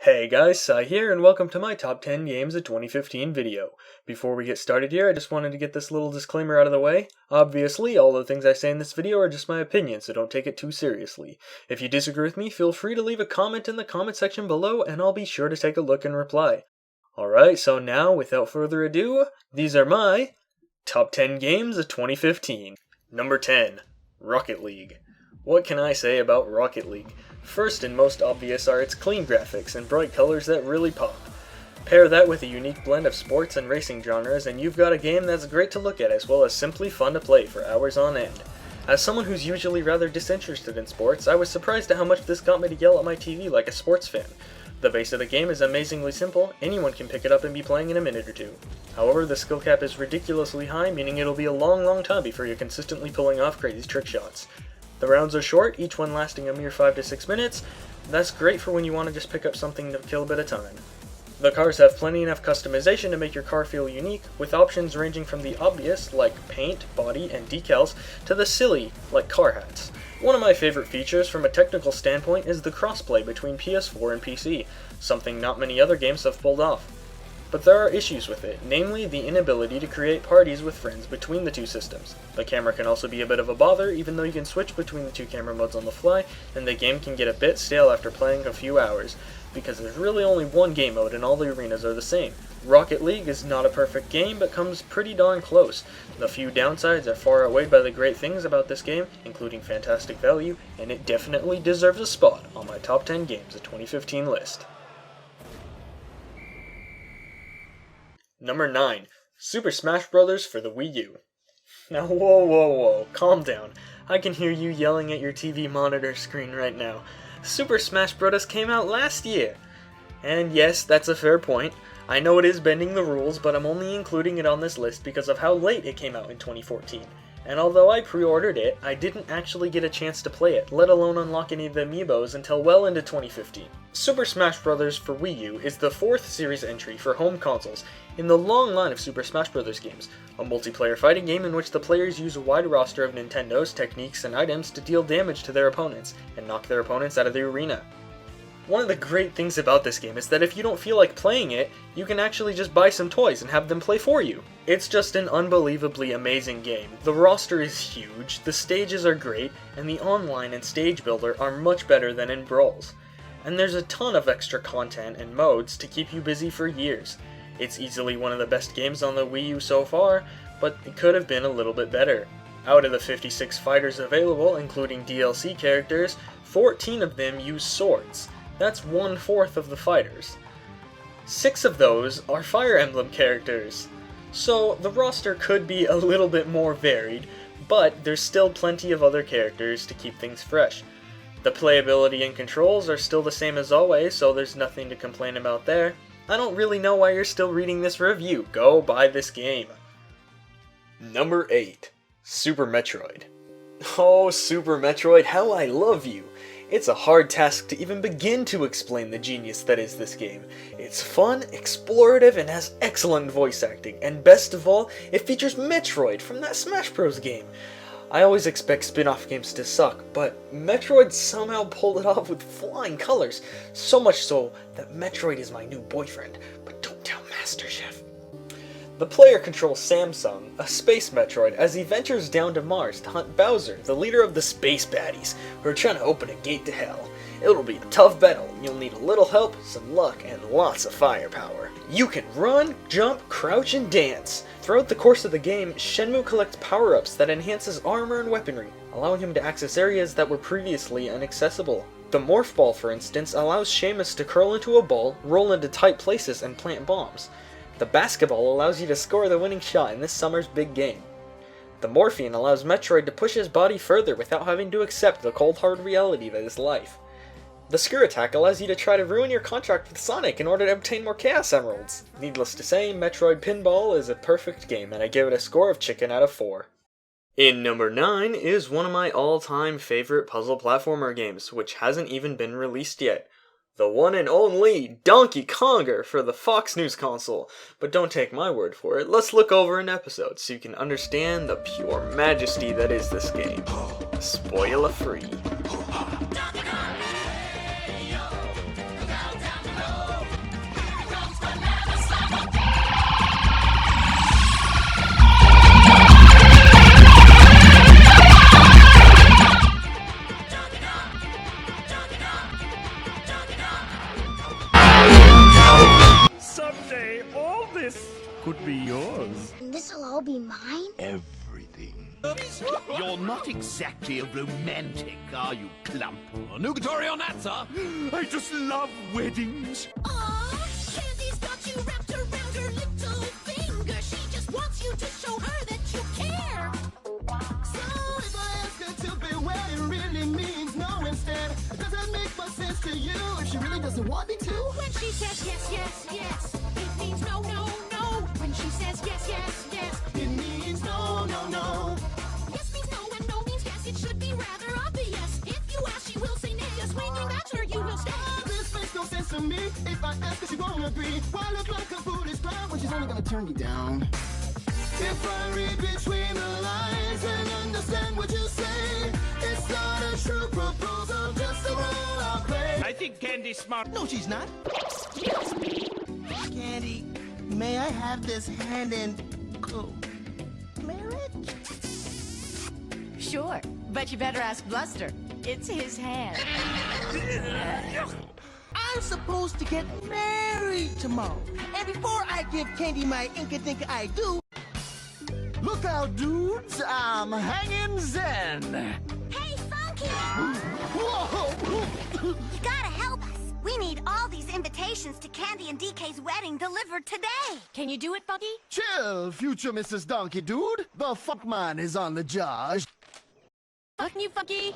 Hey guys, Sai here, and welcome to my top 10 games of 2015 video. Before we get started here, I just wanted to get this little disclaimer out of the way. Obviously, all the things I say in this video are just my opinion, so don't take it too seriously. If you disagree with me, feel free to leave a comment in the comment section below, and I'll be sure to take a look and reply. Alright, so now, without further ado, these are my top 10 games of 2015. Number 10, Rocket League. What can I say about Rocket League? First and most obvious are its clean graphics and bright colors that really pop. Pair that with a unique blend of sports and racing genres and you've got a game that's great to look at as well as simply fun to play for hours on end. As someone who's usually rather disinterested in sports, I was surprised at how much this got me to yell at my TV like a sports fan. The base of the game is amazingly simple, anyone can pick it up and be playing in a minute or two. However, the skill cap is ridiculously high, meaning it'll be a long time before you're consistently pulling off crazy trick shots. The rounds are short, each one lasting a mere 5 to 6 minutes. That's great for when you want to just pick up something to kill a bit of time. The cars have plenty enough customization to make your car feel unique, with options ranging from the obvious, like paint, body, and decals, to the silly, like car hats. One of my favorite features from a technical standpoint is the crossplay between PS4 and PC, something not many other games have pulled off. But there are issues with it, namely the inability to create parties with friends between the two systems. The camera can also be a bit of a bother, even though you can switch between the two camera modes on the fly, and the game can get a bit stale after playing a few hours, because there's really only one game mode and all the arenas are the same. Rocket League is not a perfect game, but comes pretty darn close. The few downsides are far outweighed by the great things about this game, including fantastic value, and it definitely deserves a spot on my top 10 games of 2015 list. Number 9, Super Smash Bros. For the Wii U. Now whoa, calm down. I can hear you yelling at your TV monitor screen right now. Super Smash Bros. Came out last year. And yes, that's a fair point. I know it is bending the rules, but I'm only including it on this list because of how late it came out in 2014. And although I pre-ordered it, I didn't actually get a chance to play it, let alone unlock any of the amiibos until well into 2015. Super Smash Bros. For Wii U is the 4th series entry for home consoles in the long line of Super Smash Bros. Games, a multiplayer fighting game in which the players use a wide roster of Nintendo's techniques and items to deal damage to their opponents, and knock their opponents out of the arena. One of the great things about this game is that if you don't feel like playing it, you can actually just buy some toys and have them play for you. It's just an unbelievably amazing game. The roster is huge, the stages are great, and the online and stage builder are much better than in Brawls. And there's a ton of extra content and modes to keep you busy for years. It's easily one of the best games on the Wii U so far, but it could have been a little bit better. Out of the 56 fighters available, including DLC characters, 14 of them use swords. That's 1/4 of the fighters. 6 of those are Fire Emblem characters. So the roster could be a little bit more varied, but there's still plenty of other characters to keep things fresh. The playability and controls are still the same as always, so there's nothing to complain about there. I don't really know why you're still reading this review. Go buy this game. Number 8, Super Metroid. Oh, Super Metroid, how I love you! It's a hard task to even begin to explain the genius that is this game. It's fun, explorative, and has excellent voice acting, and best of all, it features Metroid from that Smash Bros. Game. I always expect spin-off games to suck, but Metroid somehow pulled it off with flying colors, so much so that Metroid is my new boyfriend, but don't tell Master Chef. The player controls Samsung, a space Metroid, as he ventures down to Mars to hunt Bowser, the leader of the space baddies, who are trying to open a gate to hell. It'll be a tough battle, and you'll need a little help, some luck, and lots of firepower. You can run, jump, crouch, and dance. Throughout the course of the game, Shenmue collects power-ups that enhance his armor and weaponry, allowing him to access areas that were previously inaccessible. The Morph Ball, for instance, allows Sheamus to curl into a ball, roll into tight places, and plant bombs. The basketball allows you to score the winning shot in this summer's big game. The morphine allows Metroid to push his body further without having to accept the cold hard reality that is life. The Screw Attack allows you to try to ruin your contract with Sonic in order to obtain more Chaos Emeralds. Needless to say, Metroid Pinball is a perfect game, and I give it a score of chicken out of 4. In number 9 is one of my all-time favorite puzzle platformer games, which hasn't even been released yet. The one and only Donkey Konger for the Fox News console. But don't take my word for it, let's look over an episode so you can understand the pure majesty that is this game. Spoiler free. could be yours. This'll all be mine? Everything. You're not exactly a romantic, are you, Clump? Nugatory on that, sir. I just love weddings. Aw, Candy's got you wrapped around her little finger. She just wants you to show her that you care. So if I ask her to be where it really means no instead, does that make much sense to you if she really doesn't want me to? When she says yes, yes, yes, it means no, no, no. When she says yes, yes, yes, It means no, no, no. yes means no and no means yes. It should be rather obvious. If you ask, she will say nay. A swinging bachelor, you will stay. This makes no sense to me. If I ask her, she won't agree. Why look like a foolish clown when she's only gonna turn you down? If I read between the lines and understand what you say, it's not a true proposal, just a role I'll play. I think Candy's smart. No, she's not. Candy, may I have this hand in marriage? Sure, but you better ask Bluster. It's his hand. I'm supposed to get married tomorrow. And before I give Candy my Inka-Dinka I do, Look out, dudes, I'm hanging Zen. Hey, Funky! Whoa! You gotta help us. We need all these invitations to Candy and DK's wedding delivered today. Can you do it, Funky? Chill, future Mrs. Donkey Dude. The fuck man is on the job. Fucking you, Funky.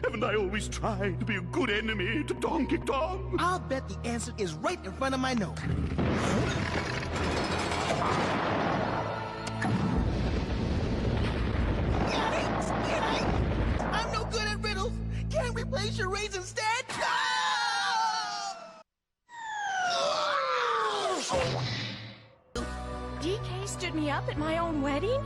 Haven't I always tried to be a good enemy to Donkey Kong? I'll bet the answer is right in front of my nose. I'm no good at riddles. Can't we play charades instead? DK stood me up at my own wedding?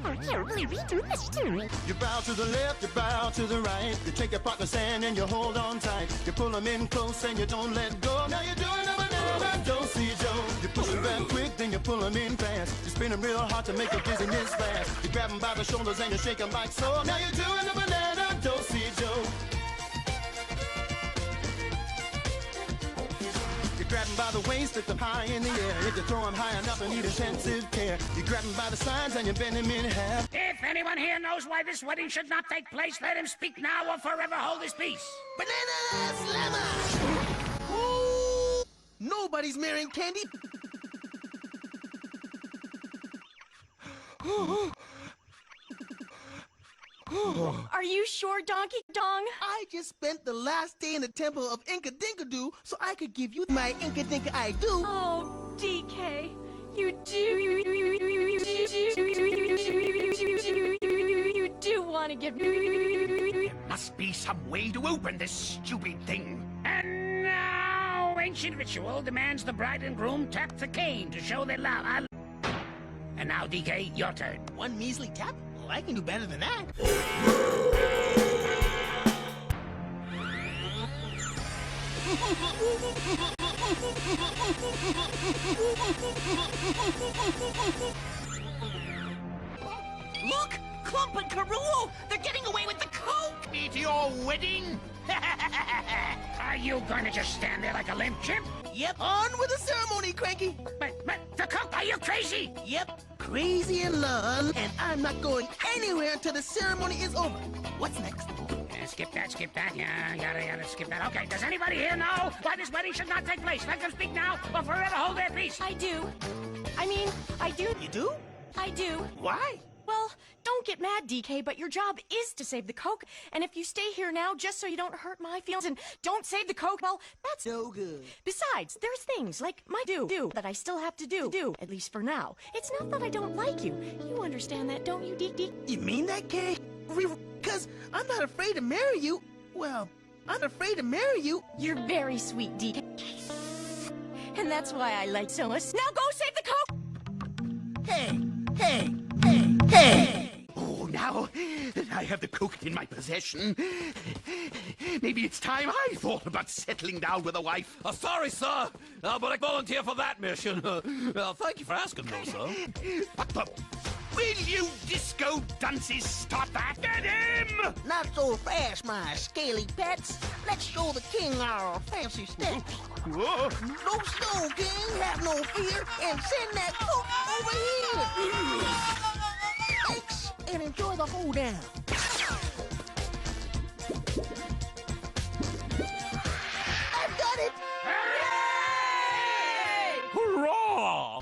You bow to the left, you bow to the right. You take your partner's hand and you hold on tight. You pull them in close and you don't let go. Now you're doing a banana, don't see Joe. You push them back quick, then you pull them in fast. You spin them real hard to make the dizziness last. You grab them by the shoulders and you shake them like so. Now you're doing a banana, don't see Joe. Grab him by the waist, lift him high in the air. If you throw him high enough, you need intensive care. You grab him by the sides and you bend him in half. If anyone here knows why this wedding should not take place, let him speak now or forever hold his peace. Banana slammer! Ooh, nobody's marrying Candy. Are you sure, Donkey Dong? I just spent the last day in the temple of Inka-Dinka-Doo so I could give you my Inka-Dinka I do. Oh, DK, you do want to give me... There must be some way to open this stupid thing. And now, ancient ritual demands the bride and groom tap the cane to show their love. And now, DK, your turn. One measly tap? Oh, I can do better than that. Look! Clump and Karoo! They're getting away with the coke! Me to your wedding? Are you going to just stand there like a limp chimp? Yep, on with the ceremony, Cranky. But, the coke, are you crazy? Yep, crazy in love, and I'm not going anywhere until the ceremony is over. What's next? Skip that, yeah, yada, skip that. Okay, does anybody here know why this wedding should not take place? Let them speak now or forever hold their peace. I do. I mean, I do. You do? I do. Why? Well, don't get mad, DK, but your job is to save the Coke, and if you stay here now just so you don't hurt my feelings and don't save the Coke, well, that's no good. Besides, there's things like my do that I still have to do, at least for now. It's not that I don't like you. You understand that, don't you, Deke? You mean that, Kay? Because I'm not afraid to marry you. Well, I'm afraid to marry you. You're very sweet, DK. And that's why I like so much. Now go save the Coke! Hey! Oh, now that I have the coke in my possession, maybe it's time I thought about settling down with a wife. Sorry, sir, but I volunteer for that mission. Well, thank you for asking, though, sir. What the... Will you disco dunces stop that? Get him! Not so fast, my scaly pets. Let's show the king our fancy steps. Whoa. No slow, king, have no fear, and send that coke over here. Thanks, and enjoy the hoedown. I've done it! Hurrah!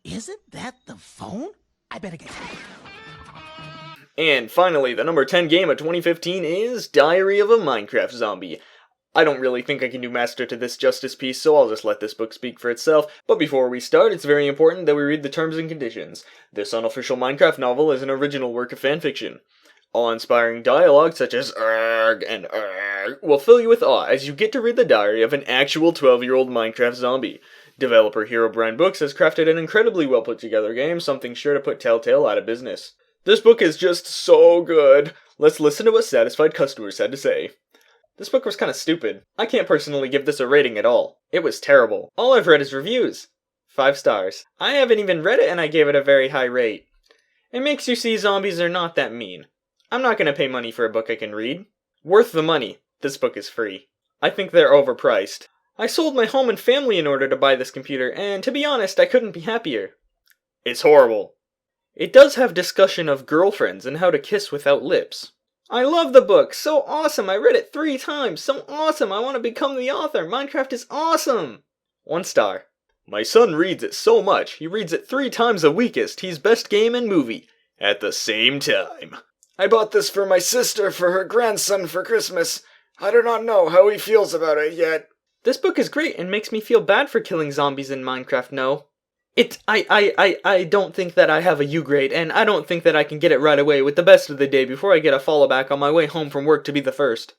Isn't that the phone? I better get it. And finally, the number 10 game of 2015 is Diary of a Minecraft Zombie. I don't really think I can do master to this justice piece, so I'll just let this book speak for itself. But before we start, it's very important that we read the terms and conditions. This unofficial Minecraft novel is an original work of fanfiction. Awe-inspiring dialogue such as "arg" and "arg" will fill you with awe as you get to read the diary of an actual 12-year-old Minecraft zombie. Developer Herobrine Books has crafted an incredibly well put together game, something sure to put Telltale out of business. This book is just so good. Let's listen to what satisfied customers had to say. This book was kinda stupid. I can't personally give this a rating at all. It was terrible. All I've read is reviews. 5 stars. I haven't even read it and I gave it a very high rate. It makes you see zombies are not that mean. I'm not gonna pay money for a book I can read. Worth the money. This book is free. I think they're overpriced. I sold my home and family in order to buy this computer, and to be honest, I couldn't be happier. It's horrible. It does have discussion of girlfriends and how to kiss without lips. I love the book. So awesome. I read it 3 times. So awesome. I want to become the author. Minecraft is awesome. 1 star. My son reads it so much. He reads it 3 times a weekest. He's best game and movie. At the same time. I bought this for my sister for her grandson for Christmas. I do not know how he feels about it yet. This book is great and makes me feel bad for killing zombies in Minecraft, no. I don't think that I have a U grade, and I don't think that I can get it right away with the best of the day before I get a follow back on my way home from work to be the first.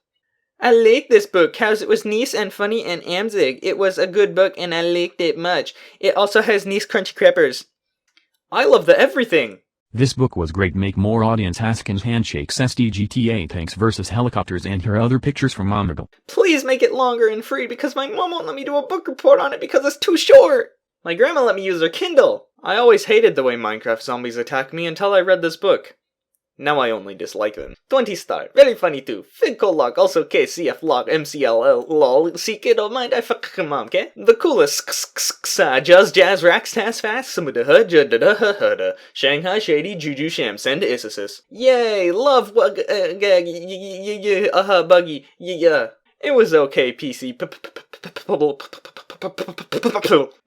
I liked this book, cause it was nice and funny and amzig. It was a good book and I liked it much. It also has nice crunchy crappers. I love the everything. This book was great. Make more audience Haskins handshakes SDGTA tanks versus helicopters and here other pictures from Monocle. Please make it longer and free because my mom won't let me do a book report on it because it's too short. My grandma let me use her Kindle. I always hated the way Minecraft zombies attack me until I read this book. Now I only dislike them. 20 star. Very funny too. Fidco log. Also KCF log. MCLL lol. See kid, don't mind. I fuck mom, okay? The coolest. Jazz jazz racks tas fast. Some of the hud. Shanghai shady juju sham. Send to Issasis. Yay. Love buggy. Yeah. It was okay, PC.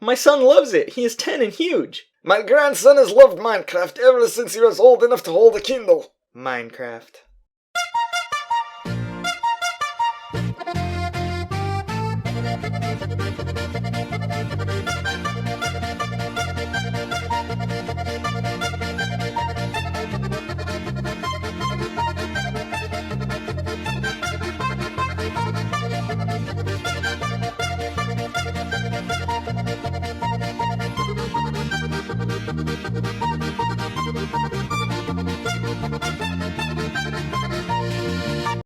My son loves it. He is 10 and huge. My grandson has loved Minecraft ever since he was old enough to hold a Kindle. Minecraft.